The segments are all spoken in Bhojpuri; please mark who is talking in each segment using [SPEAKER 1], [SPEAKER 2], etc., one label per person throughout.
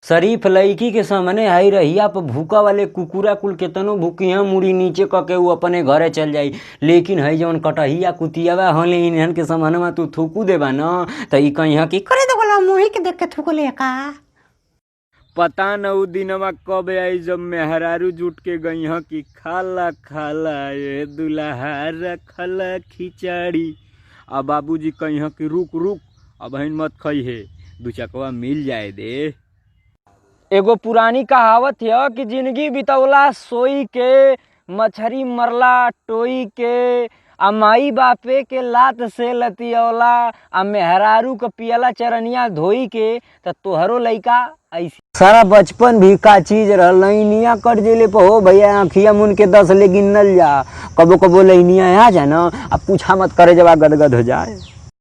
[SPEAKER 1] शरीफ लड़की के सामने आई रहिया पर भूखा वाले कुकुरा कुल केतनो भूखिया मुड़ी नीचे करके वो अपने घरे चल जाई। लेकिन है जौन कटहिया कुतियावा होले इन्हन के सामने में तू थूकू देबा न त ई कहिया की करे दो वाला मुही के देख के थूकले का। पता न उ दिनवा कब आई जब मेहरारू जुट के गईहा की खाला खाला ये दुल्हा रखल खिचड़ी। आ बाबूजी कहिया की रुक रुक अब हइन मत खई है, दू चकवा मिल जाए दे। एगो पुरानी कहावत है कि जिंदगी बितौला सोई के, मछरी मरला टोई के, आ माई बापे के लात से लतियौला, आ मेहरारू के पियला चरनिया धोई के। त तोहरो लइका ऐसी सारा बचपन भी का चीज रहल। लैनिया कट जेले पे हो भैया आँखिया मुन के 10 ले गिनल जा। कबो कबो लैनिया आ जा न अब पूछा मत करे जब गदगद हो जाए।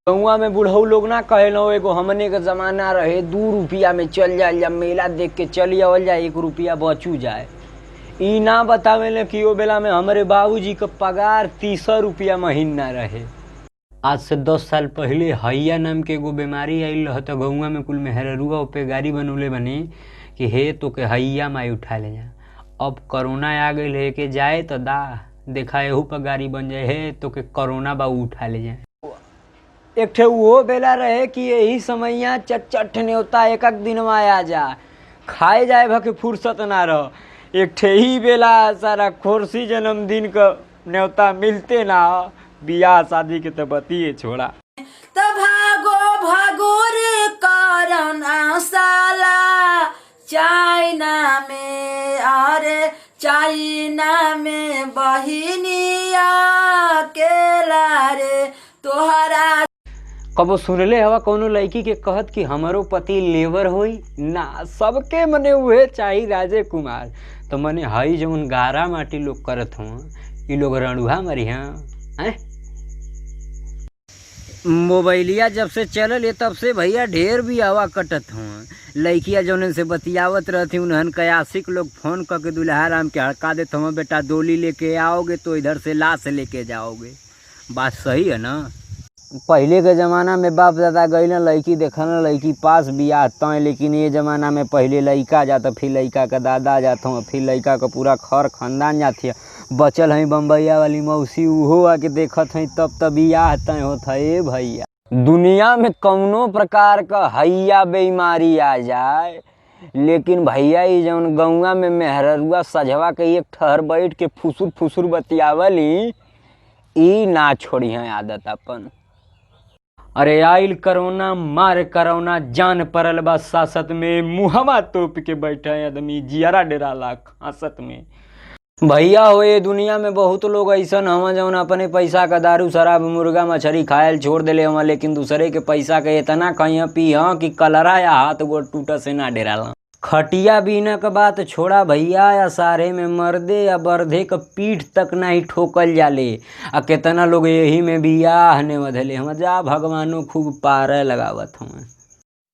[SPEAKER 1] गौवा में बुढ़ऊ लोग ना कहे लो एगो हमने का जमाना रहे 2 रुपया में चल जाए, जब मेला देख के चली आवल जाए 1 रुपया बचू जाए। ई ना बतावे कि ओ बेला में हमारे बाबूजी का पगार 30 रुपया महीना रहे। आज से 10 साल पहले हैया नाम के एगो बीमारी आइल रह त गौवा में कुल मेहररुआ पे गाड़ी बनौले बनी कि हे तो के हैया माई उठा ले जा। अब कोरोना आ गई है के जाए तो दा देखा एहू पर गाड़ी बन जाए, हे तो के कोरोना बा उठा ले जाए। एक ठे वो बेला रहे कि यही समैया चट न्योता एक दिन में आ जा खाए जाए भके फुर्सत ना रह। एक ठे ही बेला सारा खुर्सी जन्मदिन का न्योता मिलते ना, बियाह शादी के तो बतिए छोड़ा।
[SPEAKER 2] तो भागो भागो रे कोरोना साला चाइना में, अरे चाइना में बहिनिया केला रे तोहरा।
[SPEAKER 1] कबो सुनले हवा कोनो लड़की के कहत कि हमारो पति लेवर होई ना, सबके मने उहे चाही राजे कुमार। तो मने हई जौन गारा माटी लोग करत हों ई लोग रणुहा मरिहा। मोबाइलिया जब से चलल तब से भैया ढेर भी हवा कटत हों। लड़किया जौन से बतियावत रहती उन्हन कयासिक लोग फोन करके दुल्हा राम के हड़का देते हों, बेटा डोली लेके आओगे तो इधर से लाश लेके जाओगे। बात सही है ना। पहले के ज़माना में बाप दादा गई ना लड़की देखा ना लड़की पास बियाह तय, लेकिन ये ज़माना में पहले लड़का जाता फिर लड़का का दादा जाता हूँ फिर लड़का का पूरा खर खानदान जाती है। बचल है बम्बैया वाली मौसी उहो आके देखत हैं तब बियाह तय होता है। भैया दुनिया में कौनो प्रकार का हैया बीमारी आ जाए, लेकिन भैया ये जौन गौवा में मेहररुआ सजवा के एक ठहर बैठ के फुसुर फुसुर बतियावली ई ना छोड़ी हैं आदत अपन। अरे आइल करोना मार करोना जान परल बा सासत में, मुहवा तोप के बैठा आदमी जियारा डेराला खासत में। भैया हो ये दुनिया में बहुत लोग ऐसा हवा जौन अपने पैसा का दारू शराब मुर्गा मछली खायल छोड़ देले हवा, लेकिन दूसरे के पैसा के इतना कहीं पी कि कलरा या हाथ गोड़ टूटा से ना डेराला। खटिया बीना का बात छोड़ा भैया, या सारे में मर्दे या बर्धे का पीठ तक नहीं ठोकल जाले। आ केतना लोग यही में बियाह ने बधले हम जा भगवानों खूब पार लगावत हम।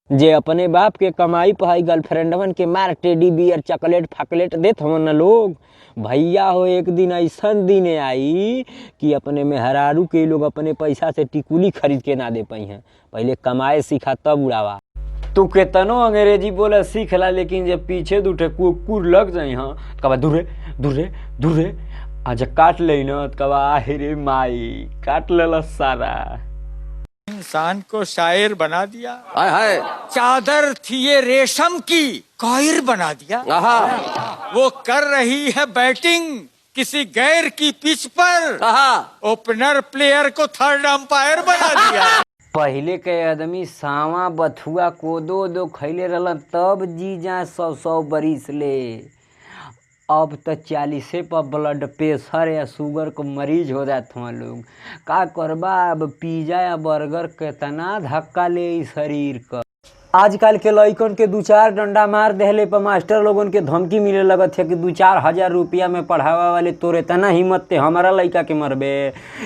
[SPEAKER 1] जे अपने बाप के कमाई पहाई गर्लफ्रेंडवन के मार टेडी बियर चॉकलेट फाकलेट देत हम न लोग। भैया हो एक दिन ऐसा दिन आई कि अपने मेहरारू के लोग अपने पैसा से टिकुली खरीद के ना दे पाई हैं। पहले कमाए सीखा तब उड़ावा। तू केतनो अंग्रेजी बोले सीख ला, लेकिन जब पीछे दूठे कुकुर लग जाई हाँ कबा दूरे दूरे दूरे आज काट ले न कबा आहिरे माई काट ले सारा।
[SPEAKER 3] इंसान को शायर बना दिया,
[SPEAKER 4] हाय हाय
[SPEAKER 3] चादर थी ये रेशम की कायर बना दिया। वो कर रही है बैटिंग किसी गैर की पिच पर, ओपनर प्लेयर को थर्ड अंपायर बना दिया।
[SPEAKER 1] पहले के आदमी सावा बथुआ कोदो दो खैले रहलन तब जी जा 100 बरिस ले। अब तो 40 पर ब्लड प्रेशर या शुगर को मरीज हो जाते हैं लोग। का करबा अब पिज्जा या बर्गर कितना धक्का ले शरीर का। आजकल के लड़कन के 2-4 डंडा मार देहले पर मास्टर लोगन के धमकी मिले लगत है कि 2-4 हजार रुपया में पढ़ावा वाले तोरे तना हिम्मत ते हमारा लड़का के मरबे।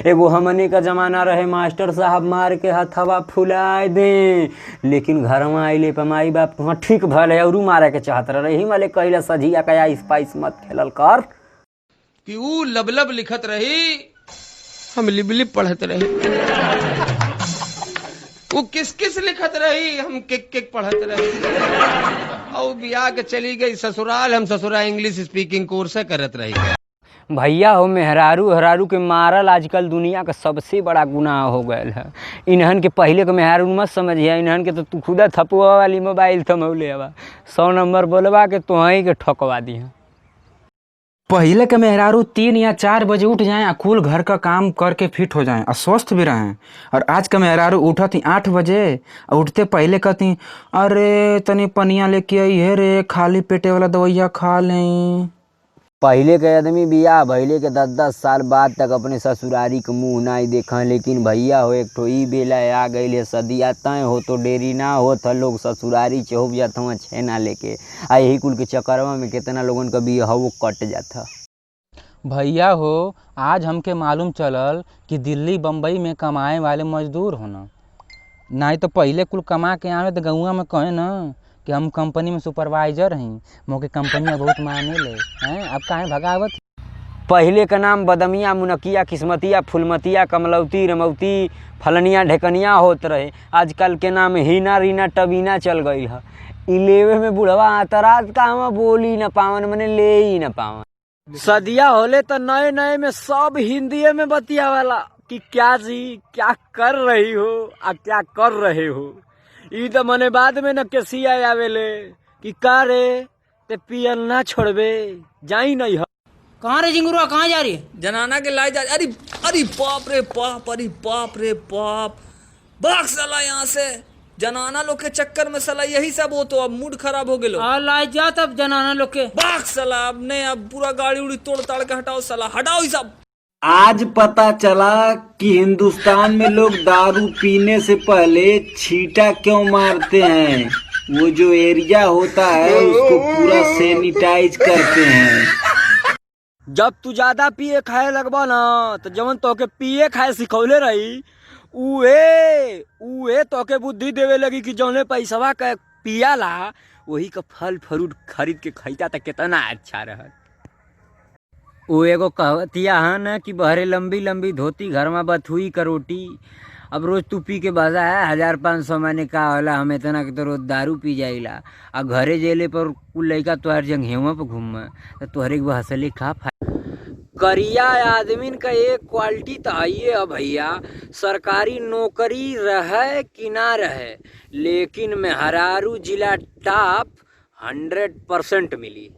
[SPEAKER 1] एगो हमने का जमाना रहे मास्टर साहब मार के हथवा फुलाए दे, लेकिन घर में आइले पर माई बाप तुम ठीक भले और मारे के चाहत रहे। ही वाले कहला सजिया कया स्पाइस मत खेलल कर
[SPEAKER 4] कि ऊ लब लिखत रही हम लिब पढ़त रही। वो किस लिखत रही हम केक पढ़त रही। और बिया के चली गई ससुराल, हम ससुरा इंग्लिश स्पीकिंग कोर्स करत रही।
[SPEAKER 1] भैया हो मेहरारू हरारू के मारल आजकल दुनिया का सबसे बड़ा गुनाह हो गया है। इन्हन के पहले के मेहरारू मत समझिए, इन्हन के तो तू खुदा थपुआ वाली मोबाइल थमौले हवा 100 नंबर बोलवा के तुहही के ठकवा दी।
[SPEAKER 5] पहले के मेहरारू 3 या 4 बजे उठ जाएं, कुल घर का काम करके फिट हो जाएं और स्वस्थ भी रहें। और आज का मेहरारू उठती 8 बजे और उठते पहले कहती अरे तनी पनिया लेके आई है रे, खाली पेटे वाला दवाइया खा लें।
[SPEAKER 1] पहले के आदमी बियाह भइले के 10-10 साल बाद तक अपने ससुरारी के मुँह नहीं देखा, लेकिन भैया हो एक ठो ई बेला आ गई है सदिया तय हो तो देरी ना हो था लोग ससुरारी चौक जाता हुआ छेना लेके आ यही कुल के चक्करवा में कितना लोगन का बियाह वो कट जाता।
[SPEAKER 5] भैया हो आज हमके मालूम चलल कि दिल्ली बम्बई में कमाए वाले मजदूर होना, नहीं तो पहले कुल कमा के आवे तो गौआ में कहे ना कि हम कंपनी में सुपरवाइजर हैं, मोके कंपनियाँ बहुत माने ले हैं, अब काहे भगावत।
[SPEAKER 1] पहले का नाम बदमिया मुनकिया किस्मतिया फुलमतिया कमलौती रमौती फलनिया ढेकनिया होत रहे, आजकल के नाम हीना रीना टबीना चल गई है। इलेवे में बुढ़वा आतरात का हम बोली न पावन मने ले ही न पावन। सदिया होले तो नए नए में सब हिंदी में बतिया वाला कि क्या जी क्या कर रही हो आ क्या कर रहे हो। ई तो मने बाद में न केसिया आवेले कि का रे ते पियल ना छोड़बे जाई नहीं है।
[SPEAKER 6] कहाँ रे जिंगुरुआ, कहाँ जा रही है?
[SPEAKER 7] जनाना के लाई जा। अरे अरे बाप रे बाप, अरे बाप रे बाप, भाग साला यहाँ से। जनाना लोग के चक्कर में साला यही सब हो, तो अब मूड खराब हो गए।
[SPEAKER 6] आ लाई जा तब जनाना लोग के।
[SPEAKER 7] भाग साला, अब नहीं, अब पूरा गाड़ी उड़ी तोड़ ताड़ के हटाओ साला, हटाओ ये सब।
[SPEAKER 8] आज पता चला कि हिंदुस्तान में लोग दारू पीने से पहले छींटा क्यों मारते हैं। वो जो एरिया होता है उसको पूरा सैनिटाइज करते हैं।
[SPEAKER 1] जब तू ज्यादा पिए खाए लगबा ना तो जवन तोके पिए खाए सिखौले रही उहे तोके बुद्धि देवे लगी कि जौने पैसवा के पियाला वही का फल फ्रूट खरीद के खैता तो कितना अच्छा रहत। वो एगो कहतिया है ना कि बहरे लंबी लंबी धोती घर में बथुई का रोटी। अब रोज तू पी के बजा है 1500 मैंने का होला, हम इतना के तो रोज दारू पी जाइला आ घरे जेले पर कुल लइका तोहर जंघेवा पर घूम तो तोहरे के हंसले का करिया आदमीन का एक क्वालिटी तो है भैया, सरकारी नौकरी रहे कि ना रहे लेकिन मेहरारू जिला टॉप 100% मिली।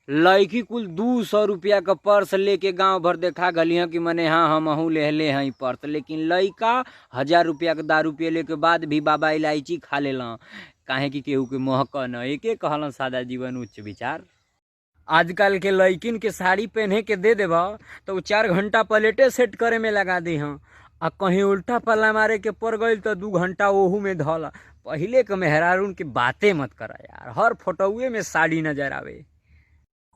[SPEAKER 1] लड़की कुल 200 रुपया का पर्स लेके गांव भर देखा गलियां कि मने हाँ हम ले हैं पर्स, लेकिन लड़का 1000 रुपया का दारू पियले के बाद भी बाबा इलायची खा लेला काहे कि केहू के महक न एके कहला सादा जीवन उच्च विचार। आजकल के लड़किन के साड़ी पहने के दे देबा तो 4 घंटा प्लेटे सेट करे में लगा दी हाँ, आ कहीं उल्टा पल्ला मारे के पड़ गई तो 2 घंटा ओहू में धला। पहले के मेहरारून की बातें मत करा यार, हर फोटोए में साड़ी नजर आवे।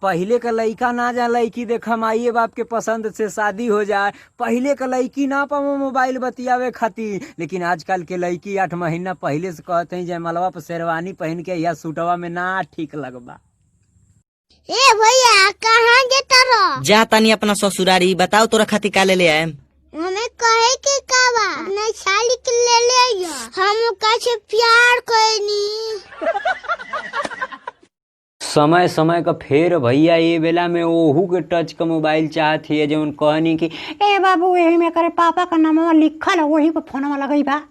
[SPEAKER 1] पहले का लड़का ना जा लड़की देखा माइए बाप के पसंद से शादी हो जाए। पहले का लड़की ना पाओ मोबाइल बतियावे खातिर, लेकिन आजकल के लड़की 8 महीना पहले से कहते हैं जयमलवा पर शेरवानी पहन के या सूटवा में ना ठीक लगबा।
[SPEAKER 9] ए भैया कहाँ जाता रहो?
[SPEAKER 6] जा तानी अपना ससुरारी, बताओ तोरा खातिर का ले आए?
[SPEAKER 9] हमें कहे के कावा अपना साली के ले आइयो, हम कैसे प्यार करनी।
[SPEAKER 1] समय समय का फेर भैया ये बेला में ओहू के टच का मोबाइल चाहत है जौन कहनी कि
[SPEAKER 10] ए बाबू यही में करे पापा का नाम लिखल है वही पर फोनवा लगई बा।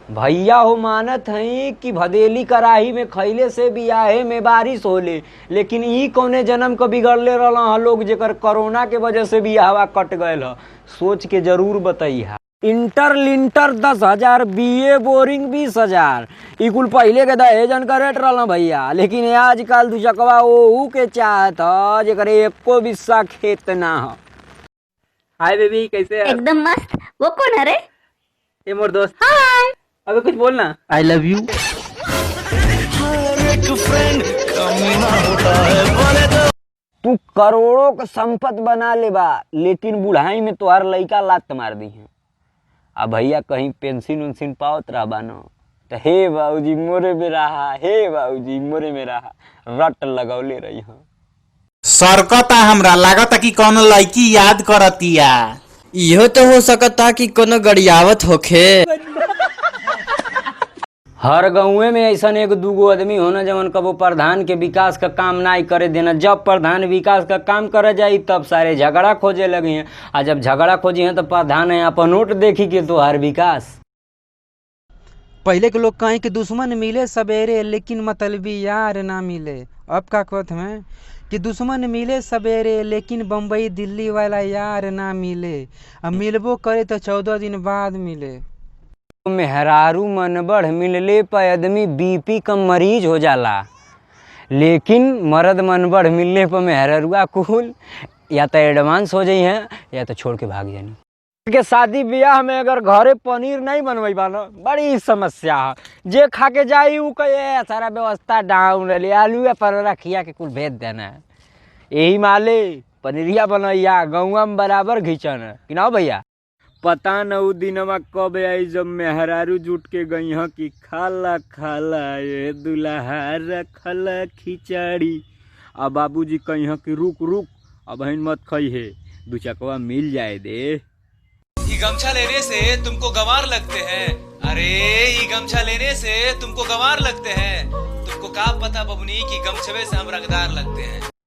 [SPEAKER 1] भैया हो मानत है कि भदेली कराही में खैले से बियाहे में बारिश होले, लेकिन ई कौने जन्म का बिगड़ले रहला लोग जेकर कोरोना के वजह से बियाहवा कट गयल ह। सोच के जरूर बताइए। इंटर लिंटर 10,000, बीए बोरिंग 20,000, ई कुल पहले के दहेजन का रेट रहला भैया, लेकिन आजकल दुचकवा ओहू के चाहत ह जेकर एको बिस्सा खेत ना ह। हाय बेबी, कैसे है?
[SPEAKER 9] एकदम मस्त। वो कौन है रे?
[SPEAKER 1] ये मोर दोस्त।
[SPEAKER 9] हाय।
[SPEAKER 1] अबे कुछ बोलना।
[SPEAKER 5] I love you.
[SPEAKER 1] तू करोड़ों का संपत बना ले बा, लेकिन बुढ़ाई में तोहार लइका लात मार दी है। अब भैया कहीं पेंशन उन्सिन पावत रहा बानो तो हे बाबूजी मोरे में रहा, हे बाबूजी मोरे में रहा, रट लगौले रही हूँ।
[SPEAKER 11] सरकता हमरा लागता कि कोनो लड़की याद करतिया।
[SPEAKER 6] इहो तो हो सकता कि कोनो गड़ियावत होखे।
[SPEAKER 1] हर गाँवे में ऐसा एक दूगो आदमी होना जवन कबो प्रधान के विकास का काम नहीं करे देना। जब प्रधान विकास का काम करे जाई तब सारे झगड़ा खोजे लगे हैं, और जब झगड़ा खोजी हैं तो प्रधान है अपन नोट देखी के तो हर विकास।
[SPEAKER 5] पहले के लोग कहीं कि दुश्मन मिले सवेरे लेकिन मतलबी यार ना मिले। अब का कहते हैं कि दुश्मन मिले सवेरे लेकिन बम्बई दिल्ली वाला यार ना मिले, अब मिलबो करे तो 14 दिन बाद मिले।
[SPEAKER 1] मेहरारू मनबढ़ मिलले पर आदमी बीपी का मरीज हो जाला, लेकिन मर्द मनबढ़ मिलने पर मेहरारूआ कुल या तो एडवांस हो जाई हैं या तो छोड़ के भाग जानी। के शादी ब्याह में अगर घरे पनीर नहीं बनवाई बाना बड़ी समस्या है। जे खा के जाई उ कहे सारा व्यवस्था डाउन रही, आलू पर रखिया के कुल भेज देना है। यही माले पनीरिया बनैया गौवा में बराबर घिंचन कि ना भैया। पता न उ दिनवा कब आई जब मेहरारू जुट के गई हैं कि खाला खाला ये दुल्हा रखल खिचड़ी। अब बाबूजी कही हैं कि रुक रुक अब बहन मत खई है, 2 चकवा मिल जाए दे।
[SPEAKER 12] ये गमछा लेने से तुमको गंवार लगते हैं, अरे ये गमछा लेने से तुमको गंवार लगते हैं। तुमको क्या पता बबुनी कि गमछवे से हम रंगदार लगते हैं।